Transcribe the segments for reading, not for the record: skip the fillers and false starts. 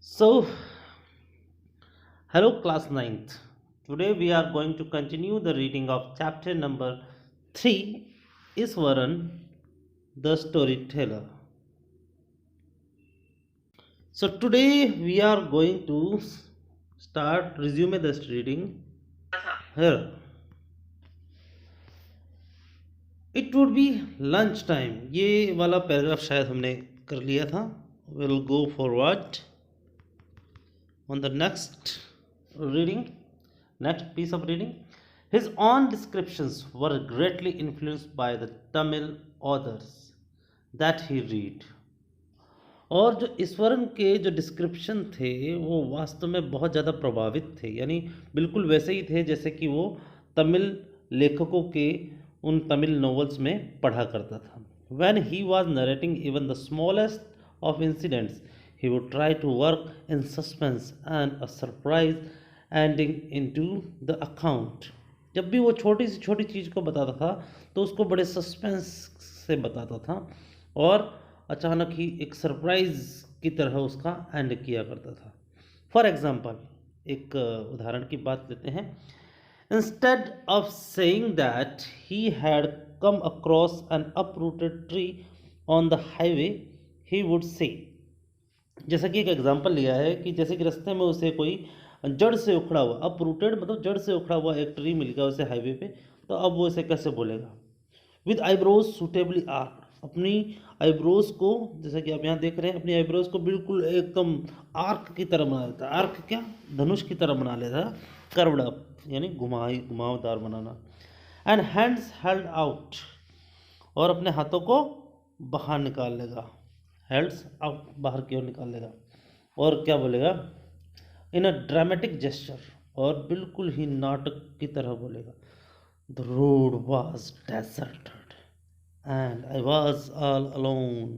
So, hello class ninth. Today we are going to continue the reading of chapter number 3 Iswaran the storyteller. So today we are going to start resume this reading here. It would be lunch time. ये वाला paragraph शायद हमने कर लिया था. We'll go forward on the next piece of reading. His own descriptions were greatly influenced by the Tamil authors that he read. और जो ईश्वरन के जो डिस्क्रिप्शन थे वो वास्तव में बहुत ज़्यादा प्रभावित थे, यानी बिल्कुल वैसे ही थे जैसे कि वो तमिल लेखकों के उन तमिल नॉवेल्स में पढ़ा करता था. When he was narrating even the smallest of incidents, he would try to work in suspense and a surprise ending into the account. जब भी वो छोटी से छोटी चीज़ को बताता था तो उसको बड़े सस्पेंस से बताता था और अचानक ही एक सरप्राइज की तरह उसका एंड किया करता था. फॉर एग्जाम्पल, एक उदाहरण की बात लेते हैं. Instead of saying that he had come across N uprooted tree on the highway, he would say, जैसा कि एक एग्जाम्पल लिया है कि जैसे कि रास्ते में उसे कोई जड़ से उखड़ा हुआ, अपरूटेड मतलब जड़ से उखड़ा हुआ एक ट्री मिल गया उसे हाईवे पे, तो अब वो इसे कैसे बोलेगा. विद आईब्रोज सूटेबली आर्क, अपनी आईब्रोज को, जैसा कि आप यहाँ देख रहे हैं, अपनी आईब्रोज को बिल्कुल एकदम आर्क की तरह बना लेता. आर्क क्या, धनुष की तरह बना लेता. कर्व्ड अप यानी घुमावदार बनाना. एंड हैंड्स हेल्ड आउट, और अपने हाथों को बाहर निकाल लेगा. हेल्ड्स आउट, बाहर की ओर निकाल लेगा. और क्या बोलेगा, इन अ ड्रामेटिक जेस्चर, और बिल्कुल ही नाटक की तरह बोलेगा. The road was deserted and I was all alone.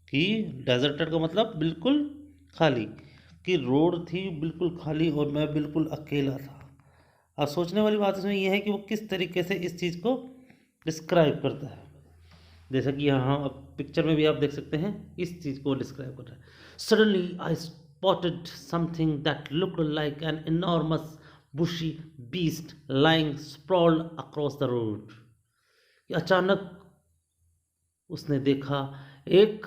कि डेजर्टेड का मतलब बिल्कुल खाली, कि रोड थी बिल्कुल खाली और मैं बिल्कुल अकेला था. अब सोचने वाली बात इसमें यह है कि वो किस तरीके से इस चीज़ को डिस्क्राइब करता है. जैसा कि यहाँ अब पिक्चर में भी आप देख सकते हैं, इस चीज़ को डिस्क्राइब कर रहा है. Suddenly I spotted something that looked like an enormous bushy beast lying sprawled across the road. अचानक उसने देखा एक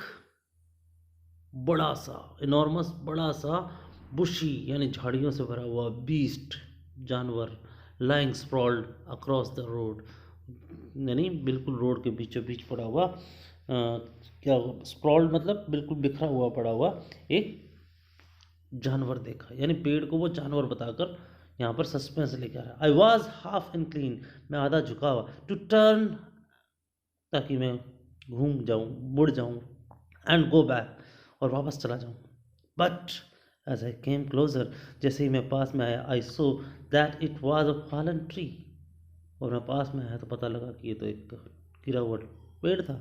बड़ा सा, इनॉर्मस बड़ा सा, बुशी यानी झाड़ियों से भरा हुआ, बीस्ट जानवर, लाइंग स्प्रॉल्ड अक्रॉस द रोड यानी बिल्कुल रोड के बीचों बीच पड़ा हुआ. क्या स्प्रॉल्ड मतलब बिल्कुल बिखरा हुआ पड़ा हुआ एक जानवर देखा, यानी पेड़ को वो जानवर बताकर यहाँ पर सस्पेंस लेकर आ रहा. आई वॉज हाफ इनक्लीन, मैं आधा झुका हुआ, टू टर्न, ताकि मैं घूम जाऊँ, मुड़ जाऊँ, एंड गो बैक, और वापस चला जाऊँ. But as I came closer, जैसे ही मैं पास में आया, I saw that it was a fallen tree, और मैं पास में आया तो पता लगा कि ये तो एक गिरा हुआ पेड़ था.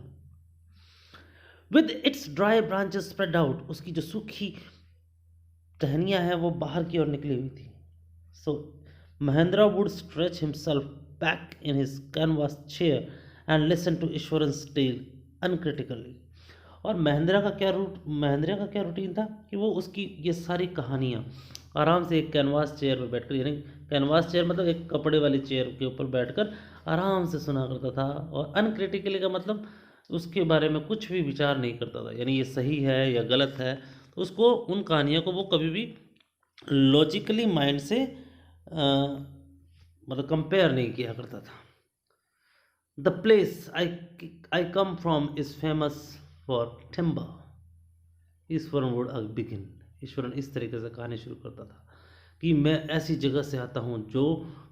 With its dry branches spread out, उसकी जो सूखी टहनियाँ हैं वो बाहर की ओर निकली हुई थी. So Mahendra would stretch himself back in his canvas chair and listen to Iswaran's tale uncritically. और महेंद्रा का क्या रूटीन था कि वो उसकी ये सारी कहानियाँ आराम से एक कैनवास चेयर पर बैठकर, यानी कैनवास चेयर मतलब एक कपड़े वाली चेयर के ऊपर बैठकर आराम से सुना करता था. और अनक्रिटिकली का मतलब उसके बारे में कुछ भी विचार नहीं करता था, यानी ये सही है या गलत है, तो उसको उन कहानियों को वो कभी भी लॉजिकली माइंड से मतलब कंपेयर नहीं किया करता था. The place I come from is famous for timber. Eswaran would begin, Eswaran इस तरीके से कहानी शुरू करता था कि मैं ऐसी जगह से आता हूँ जो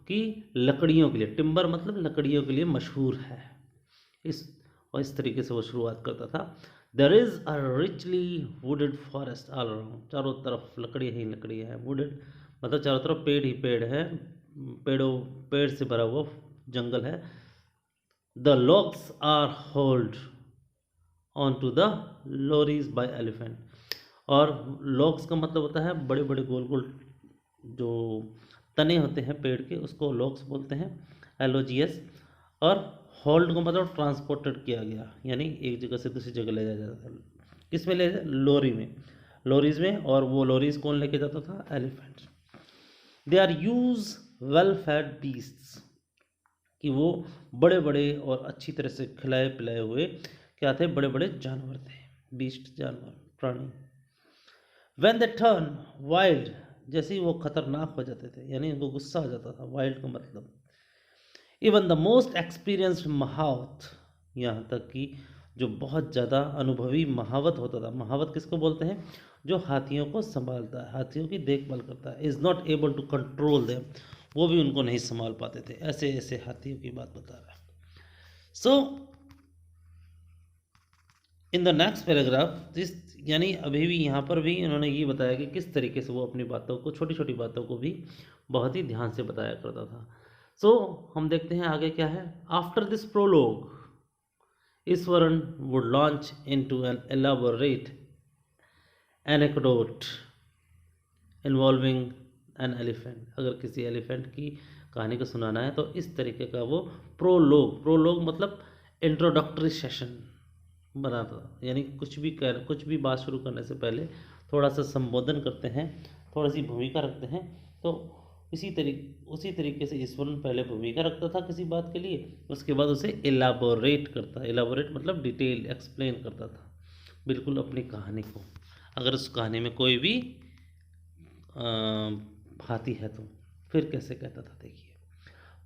कि लकड़ियों के लिए, टिम्बर मतलब लकड़ियों के लिए मशहूर है. और इस तरीके से वो शुरुआत करता था. There is a richly wooded forest all around, चारों तरफ लकड़ियाँ ही लकड़ियाँ हैं. वुडेड मतलब चारों तरफ पेड़ ही पेड़ है, पेड़ से भरा हुआ जंगल है. The logs are hold on to the lorries by elephant, और लॉक्स का मतलब होता है बड़े बड़े गोल गोल जो तने होते हैं पेड़ के, उसको लॉक्स बोलते हैं, LOGS. और होल्ड को मतलब ट्रांसपोर्टेड किया गया, यानी एक जगह से दूसरी जगह ले जाया जाता है. किस में ले जाए, लोरी में. लॉरीज में, और वो लॉरीज कौन लेके जाता था? Elephant. They are huge well fed beasts, कि वो बड़े बड़े और अच्छी तरह से खिलाए पिलाए हुए क्या थे? बड़े बड़े जानवर थे, बीस्ट जानवर, प्राणी। व्हेन दे टर्न वाइल्ड, जैसे ही वो खतरनाक हो जाते थे, यानी उनको गुस्सा आ जाता था, वाइल्ड का मतलब, इवन द मोस्ट एक्सपीरियंस्ड महावत, यहाँ तक कि जो बहुत ज़्यादा अनुभवी महावत होता था, महावत किसको बोलते हैं? जो हाथियों को संभालता है, हाथियों की देखभाल करता है, is not able to control them, वो भी उनको नहीं संभाल पाते थे। ऐसे ऐसे हाथियों की बात बता रहा है। So in the next paragraph this, यानी अभी भी यहाँ पर भी इन्होंने ये बताया कि किस तरीके से वो अपनी बातों को, छोटी छोटी बातों को भी बहुत ही ध्यान से बताया करता था। सो हम देखते हैं आगे क्या है। After this prologue Eswaran would launch into an elaborate anecdote involving an elephant. अगर किसी एलिफेंट की कहानी को सुनाना है तो इस तरीके का वो प्रोलोग, प्रोलोग मतलब इंट्रोडक्टरी सेशन बनाता था, यानी कुछ भी बात शुरू करने से पहले थोड़ा सा संबोधन करते हैं, थोड़ी सी भूमिका रखते हैं। तो उसी तरीके से ईश्वरन पहले भूमिका रखता था किसी बात के लिए, उसके बाद उसे एलाबोरेट करता, एलाबोरेट मतलब डिटेल एक्सप्लेन करता था बिल्कुल अपनी कहानी को। अगर उस कहानी में कोई भी हाथी है तो फिर कैसे कहता था, देखिए।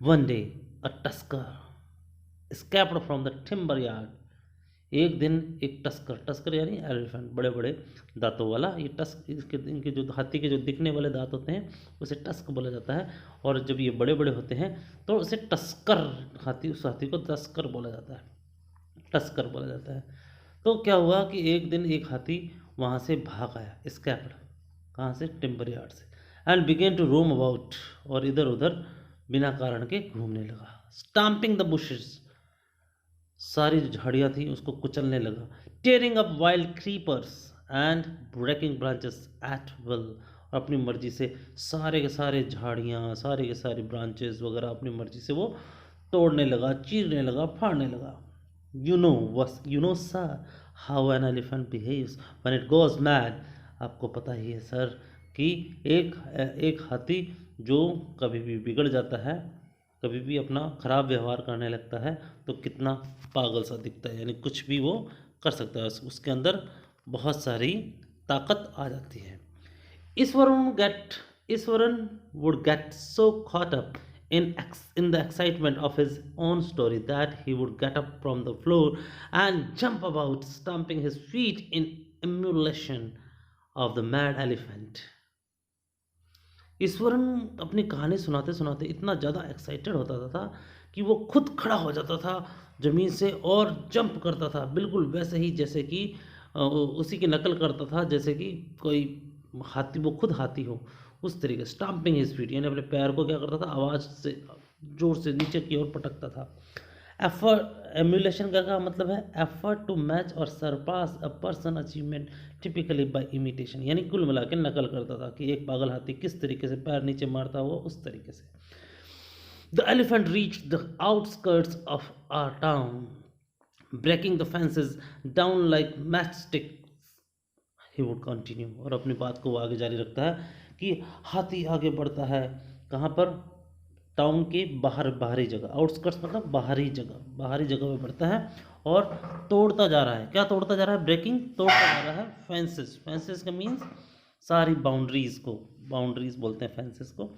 One day a tusker escaped from the timber yard. एक दिन एक टस्कर, टस्कर यानी एलिफेंट, बड़े बड़े दांतों वाला, ये टस्क, इनके जो हाथी के जो दिखने वाले दांत होते हैं उसे टस्क बोला जाता है, और जब ये बड़े बड़े होते हैं तो उसे टस्कर, हाथी, उस हाथी को टस्कर बोला जाता है, टस्कर बोला जाता है। तो क्या हुआ कि एक दिन एक हाथी वहाँ से भाग आया, स्कैप्ड, कहाँ से? टिम्बर यार्ड से, and began to roam about, और इधर उधर बिना कारण के घूमने लगा। स्टाम्पिंग द बुशेस, सारी जो झाड़ियाँ थी उसको कुचलने लगा। Tearing up wild creepers and breaking branches at will, अपनी मर्जी से सारे के सारे झाड़ियाँ, सारे के सारे ब्रांचेस वगैरह अपनी मर्जी से वो तोड़ने लगा, चीरने लगा, फाड़ने लगा। You know sir how an elephant behaves when it goes mad. आपको पता ही है सर कि एक हाथी जो कभी भी बिगड़ जाता है, कभी भी अपना खराब व्यवहार करने लगता है तो कितना पागल सा दिखता है, यानी कुछ भी वो कर सकता है, उसके अंदर बहुत सारी ताकत आ जाती है। Eswaran would get so caught up in the excitement of his own story that he would get up from the floor and jump about, stamping his feet in emulation of the mad elephant. Eswaran अपनी कहानी सुनाते सुनाते इतना ज़्यादा excited होता था कि वो खुद खड़ा हो जाता था ज़मीन से और जंप करता था, बिल्कुल वैसे ही जैसे कि उसी की नकल करता था जैसे कि कोई हाथी, वो खुद हाथी हो, उस तरीके। स्टाम्पिंग हिज फीट, यानी अपने पैर को क्या करता था? आवाज़ से जोर से नीचे की ओर पटकता था। एफर्ट, एम्यूलेशन का मतलब है एफर्ट टू मैच और surpass a person achievement typically by imitation, यानी कुल मिला के नकल करता था कि एक पागल हाथी किस तरीके से पैर नीचे मारता हुआ, उस तरीके से। The elephant reached the outskirts of our town breaking the fences down like match sticks, he would continue, और अपनी बात को वो आगे जारी रखता है कि हाथी आगे बढ़ता है कहाँ पर? टाउन के बाहरी जगह, आउटस्कर्ट्स मतलब बाहरी जगह में बढ़ता है और तोड़ता जा रहा है। क्या तोड़ता जा रहा है? ब्रेकिंग, तोड़ता जा रहा है फेंसेस। फेंसेस का मीन्स सारी बाउंड्रीज को, बाउंड्रीज बोलते हैं फेंसेस को।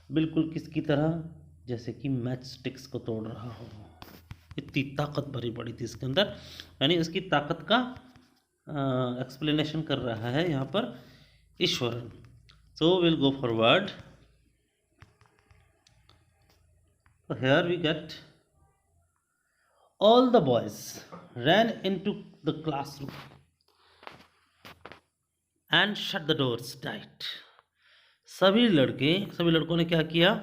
बिल्कुल किसकी तरह? जैसे कि मैच स्टिक्स को तोड़ रहा हो। इतनी ताकत भरी पड़ी थी इसके अंदर, यानी उसकी ताकत का एक्सप्लेनेशन कर रहा है यहाँ पर Eswaran. So will go forward. So here we get all the boys ran into the classroom and shut the doors tight. सभी लड़कों ने क्या किया?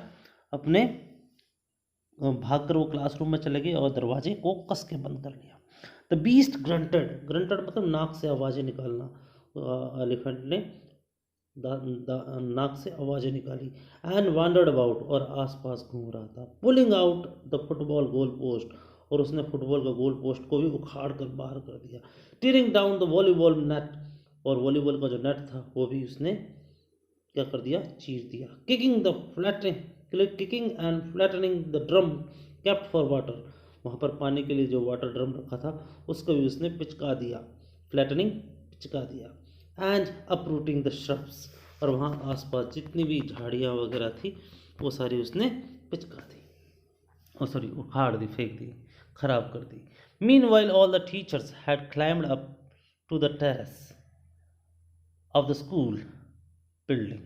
अपने भागकर वो क्लासरूम में चले गए और दरवाजे को कस के बंद कर लिया। द बीस्ट ग्रंटेड, ग्रंटेड मतलब नाक से आवाज़ें निकालना, एलिफेंट ने नाक से आवाज़ें निकाली। एंड वांडर्ड अबाउट, और आसपास घूम रहा था। Pulling out the football goal post, और उसने फुटबॉल का गोल पोस्ट को भी उखाड़ कर बाहर कर दिया। Tearing down the volleyball net और वॉलीबॉल का जो नेट था वो भी उसने क्या कर दिया, चीर दिया। Kicking and flattening the drum kept for water, वहाँ पर पानी के लिए जो वाटर ड्रम रखा था उसको भी उसने पिचका दिया, फ्लैटनिंग पिचका दिया। एंड अपरूटिंग द श्रब्स, और वहाँ आसपास जितनी भी झाड़ियाँ वगैरह थी वो सारी उसने पिचका दी, और सॉरी उखाड़ दी, फेंक दी, खराब कर दी। Meanwhile all the teachers had climbed up to the terrace of the school building,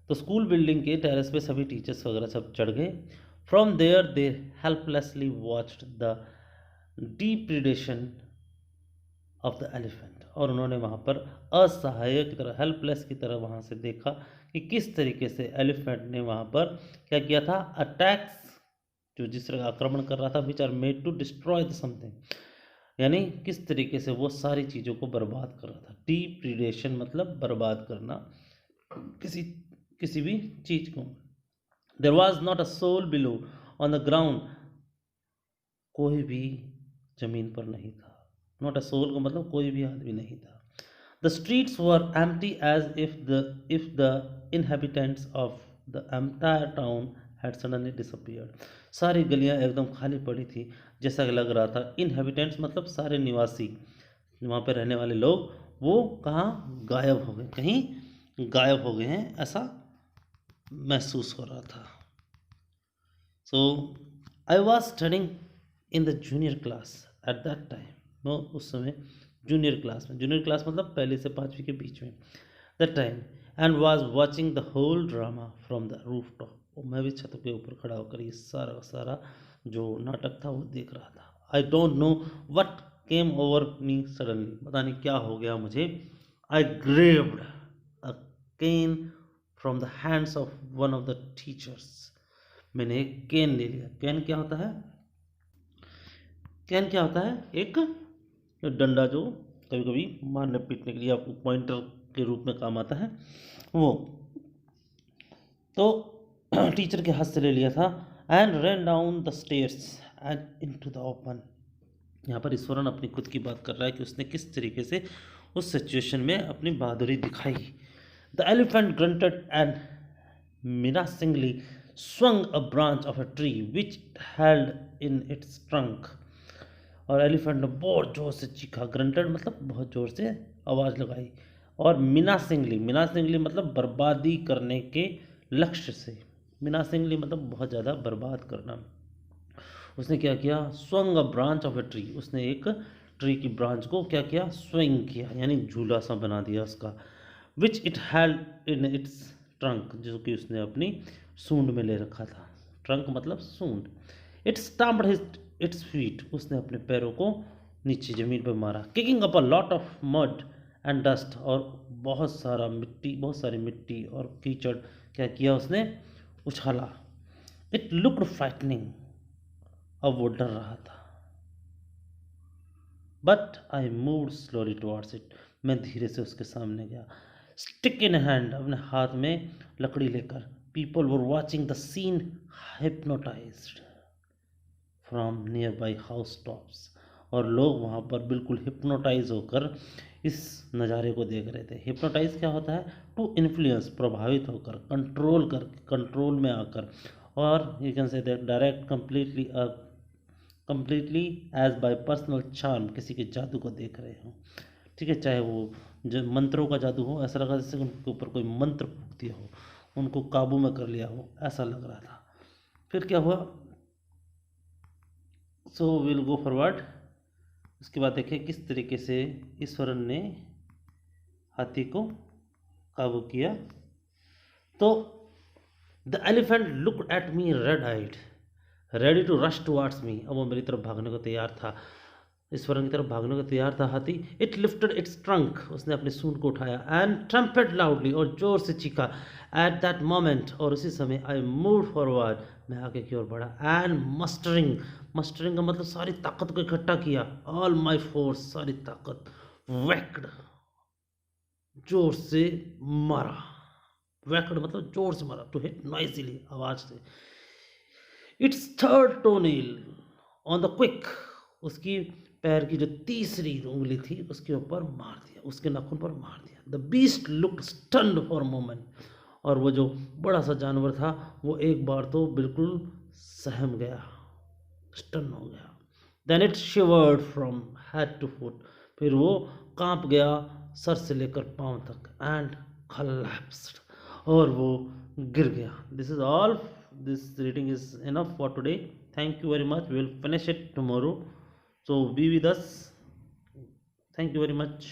तो स्कूल बिल्डिंग के टेरेस पे सभी टीचर्स वगैरह सब चढ़ गए। From there they helplessly watched the depredation of the elephant, और उन्होंने वहाँ पर असहाय की तरह, हेल्पलेस की तरह वहाँ से देखा कि किस तरीके से एलिफेंट ने वहाँ पर क्या किया था, अटैक्स, जो जिस तरह आक्रमण कर रहा था, which are made to destroy the something, यानी किस तरीके से वो सारी चीज़ों को बर्बाद कर रहा था। डिप्रिडेशन मतलब बर्बाद करना किसी किसी भी चीज को। There was not a soul below on the ground, कोई भी जमीन पर नहीं था। नॉट अ सोल का मतलब कोई भी आदमी नहीं था। The streets were empty as if the inhabitants of the entire town had suddenly disappeared, सारी गलियां एकदम खाली पड़ी थी, जैसा कि लग रहा था। इनहेबिटेंट्स मतलब सारे निवासी, वहाँ पे रहने वाले लोग, वो कहाँ गायब हो गए, कहीं गायब हो गए हैं, ऐसा महसूस हो रहा था। So I was studying in the junior class at that time, वो उस समय जूनियर क्लास में, जूनियर क्लास मतलब पहले से पाँचवीं के बीच में, that time, and was watching the whole drama from the rooftop, और मैं भी छत के ऊपर खड़ा होकर ये सारा का सारा जो नाटक था वो देख रहा था। I don't know what came over me suddenly, पता नहीं क्या हो गया मुझे। I grabbed a cane from the hands of one of the teachers, मैंने एक केन ले लिया। केन क्या होता है, केन क्या होता है, एक डंडा जो कभी कभी मारने पीटने के लिए आपको पॉइंटर के रूप में काम आता है, वो तो टीचर के हाथ से ले लिया था। And run down the stairs and into the open, यहाँ पर ईश्वरन अपनी खुद की बात कर रहा है कि उसने किस तरीके से उस सिचुएशन में अपनी बहादुरी दिखाई। The elephant granted and menacingly swung a branch of a tree which held in its trunk, और एलिफेंट ने बहुत जोर से चीखा, ग्रंटेड मतलब बहुत जोर से आवाज़ लगाई, और मिनासिंगली मतलब बर्बादी करने के लक्ष्य से, मिनासिंगली मतलब बहुत ज़्यादा बर्बाद करना। उसने क्या किया, swung a branch of a tree, उसने एक ट्री की ब्रांच को क्या किया, स्विंग किया, यानी झूला सा बना दिया उसका। Which it held in its trunk, जो कि उसने अपनी सूंड में ले रखा था। ट्रंक मतलब सूंड। It stumped his its feet, उसने अपने पैरों को नीचे ज़मीन पर मारा। Kicking up a lot of mud and dust, और बहुत सारी मिट्टी और कीचड़ क्या किया उसने, उछाला। इट लुक्ड फ्राइटनिंग, अब वो डर रहा था। But I moved slowly towards it, मैं धीरे से उसके सामने गया, स्टिक इन हैंड, अपने हाथ में लकड़ी लेकर। People were watching the scene hypnotised from nearby house tops, और लोग वहाँ पर बिल्कुल हिप्नोटाइज होकर इस नज़ारे को देख रहे थे। हिप्नोटाइज क्या होता है, टू इन्फ्लुएंस, प्रभावित होकर, कंट्रोल में आकर, और you can say that direct completely as by personal charm, किसी के जादू को देख रहे हो, ठीक है, चाहे वो जो मंत्रों का जादू हो, ऐसा लगा जैसे उनके ऊपर कोई मंत्र फूक दिया हो, उनको काबू में कर लिया हो, ऐसा लग रहा था। फिर क्या हुआ, सो विल गो फॉरवर्ड। उसके बाद देखें किस तरीके से ईश्वरन ने हाथी को काबू किया। तो the elephant looked at me red eyed ready to rush towards me, अब वो मेरी तरफ भागने को तैयार था, ईश्वरन की तरफ भागने को तैयार था हाथी। इट लिफ्टेड इट्स ट्रंक, उसने अपनी सूंड को उठाया, एंड ट्रम्पेट लाउडली, और जोर से चीखा। एट दैट मोमेंट, और उसी समय, आई मूव फॉरवर्ड, मैं आगे की ओर बढ़ा, एंड मस्टरिंग का मतलब सारी ताकत को इकट्ठा किया, ऑल माई फोर्स, सारी ताकत, वैक्ड, जोर से मारा, वैक्ड मतलब जोर से मारा, टू हिट नॉइजिली, आवाज से। इट्स थर्ड टोनील ऑन द क्विक, उसकी पैर की जो तीसरी उंगली थी उसके ऊपर मार दिया, उसके नाखून पर मार दिया। The beast looked stunned for moment, और वो जो बड़ा सा जानवर था वो एक बार तो बिल्कुल सहम गया, स्टन हो गया। Then it shivered from head to foot, फिर वो कांप गया सर से लेकर पांव तक, एंड collapsed, और वो गिर गया। This is all, this reading is enough for today. Thank you very much, we will finish it tomorrow, so be with us. Thank you very much.